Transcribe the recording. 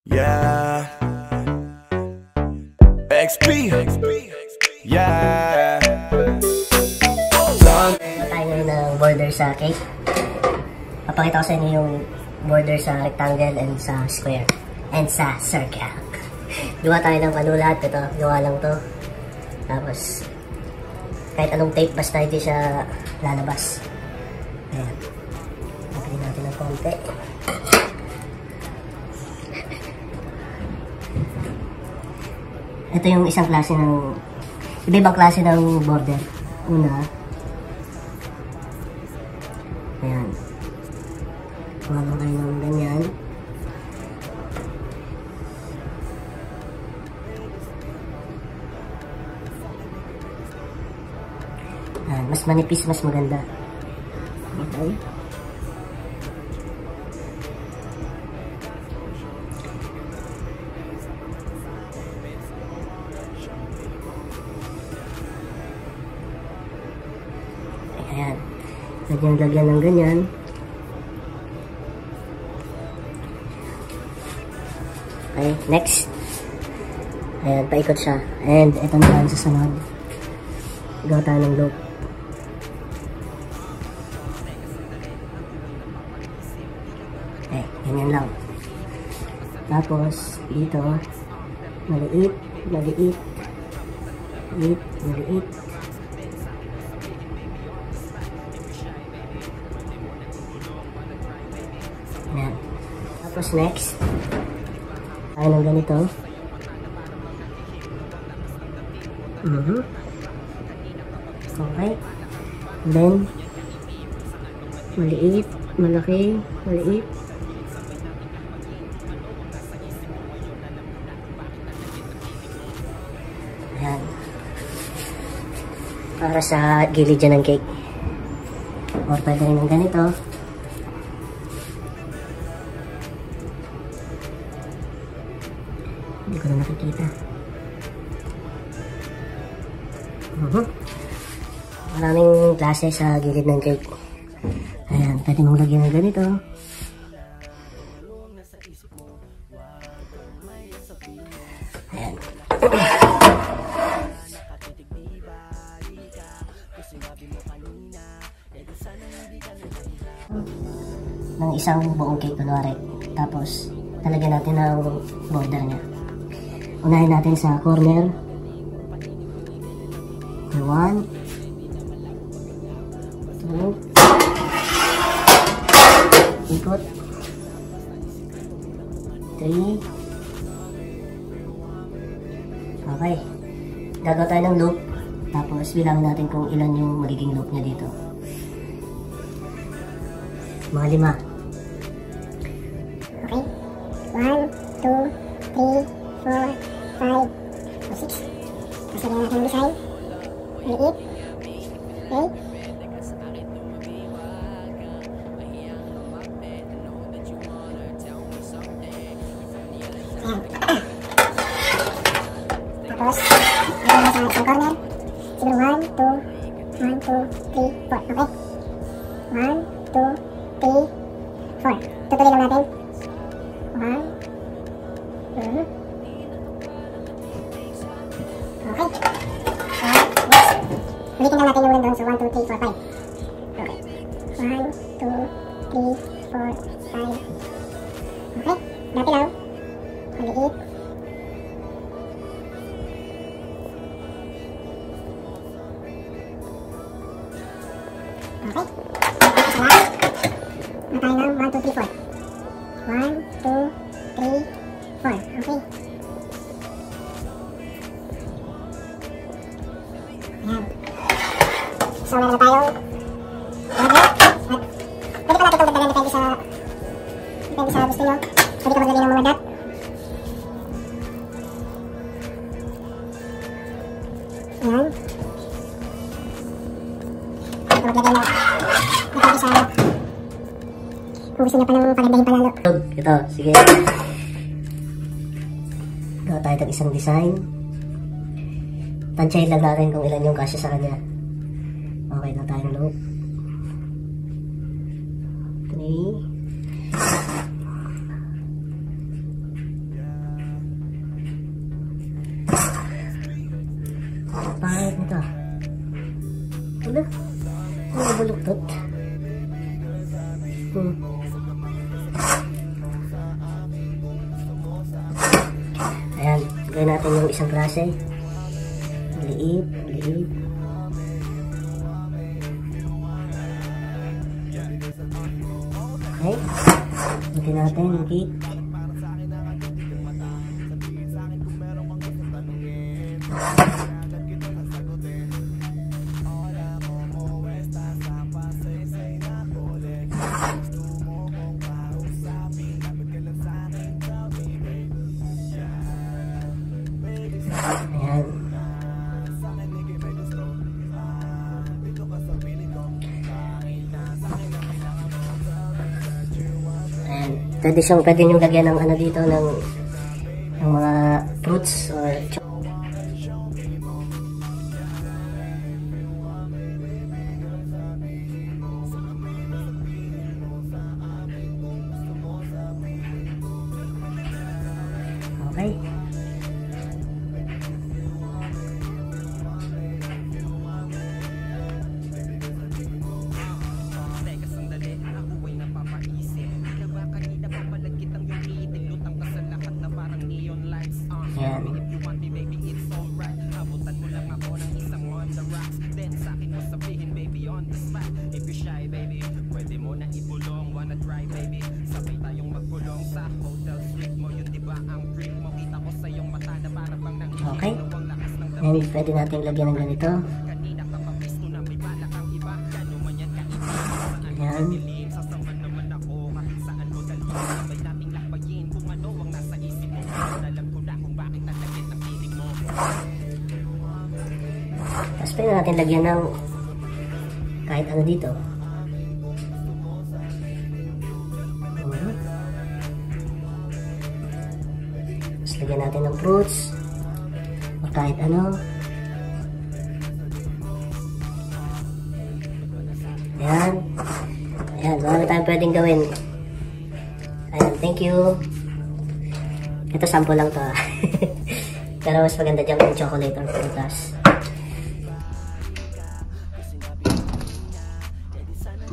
Yeah. XP. Yeah. Tayo ngayon ng border sa cake. Papakita ko sa inyo yung border sa rectangle and sa square and sa circle. Gawa tayo ng panulat. Ito, gawa lang to. Tapos kahit anong tape basta hindi siya lalabas. Ayan. Pagpili natin ng konti. Ito yung isang klase ng iba-ibang klase ng border. Una, ayan, kuha lang kayo ng ganyan. Ayan, mas manipis, mas maganda. Okay. Ayan. Lagyan ng ganyan. Okay, next. Ayan, paikot siya. And ito naman sa sunod. Gawa tayo ng loop. Okay, ganyan lang. Tapos, dito, maliit, maliit, maliit, maliit. Ayan. Tapos next, tayo ng ganito. Okay. Then, maliit, malaki, maliit. Ayan. Para sa gilid dyan ng cake. Or pwede rin ng ganito. Hindi ko na nakikita. Maraming klase sa gilid ng cake. Ayan, pwede mong lagyan ng ganito. Ayan. Ng isang buong cake kunwari. Tapos, talagyan natin ng border niya. Unahin natin sa corner. 1, 2, ikot, 3. Okay. Gagawa tayo ng loop. Tapos, bilangin natin kung ilan yung magiging loop niya dito. Mga 5. Okay. 1, 2, 3, 4, 5, 6. Kasi na natin ang design. Maliit. Okay. Ayan. Tapos, lagyan na sa isang corner. Siguro 1, 2, 1, 2, 3, 4. Okay. 1, 2, 3, 4. Tutuloy lang natin. 1, 2. Okay. Ulitin lang natin yung ulan doon. So, 1, 2, 3, 4, 5. Okay. 1, 2, 3, 4, 5. Okay. Dati lang. Maliit. Okay. Isa lang. Na tayo ng 1, 2, 3, 4. 1, 2, 3, 4. Okay. Ayan. So, meron na tayong border. At pwede pa natin itong dagdagan depende sa gusto nyo. Pwede ka maglagay ng mga dot. Ayan. Pwede ka maglagay na depende sa kung gusto nyo pa nang pagandahin pa lalo. Ito, sige. Gawa tayo ng isang design. Tansyahin lang natin kung ilan yung kasya sa kanya. Okay na tayong loop. 3. Lagay natin yung isang klase. Liit. Okay. Lagyan natin yung cake. Ayan. Ayan. Pwede nyo lagyan ng ano dito ng mga fruits or okay. Ayan. Okay. And pwede natin lagyan ng ganito. Ayan. Tapos pwede natin lagyan ng kahit ano dito. Tapos lagyan natin ng fruits o kahit ano. Ayan. Ayan, marami tayong pwedeng gawin. Ayan, thank you. Ito sample lang to. Pero mas maganda dyan yung chocolate or prutas.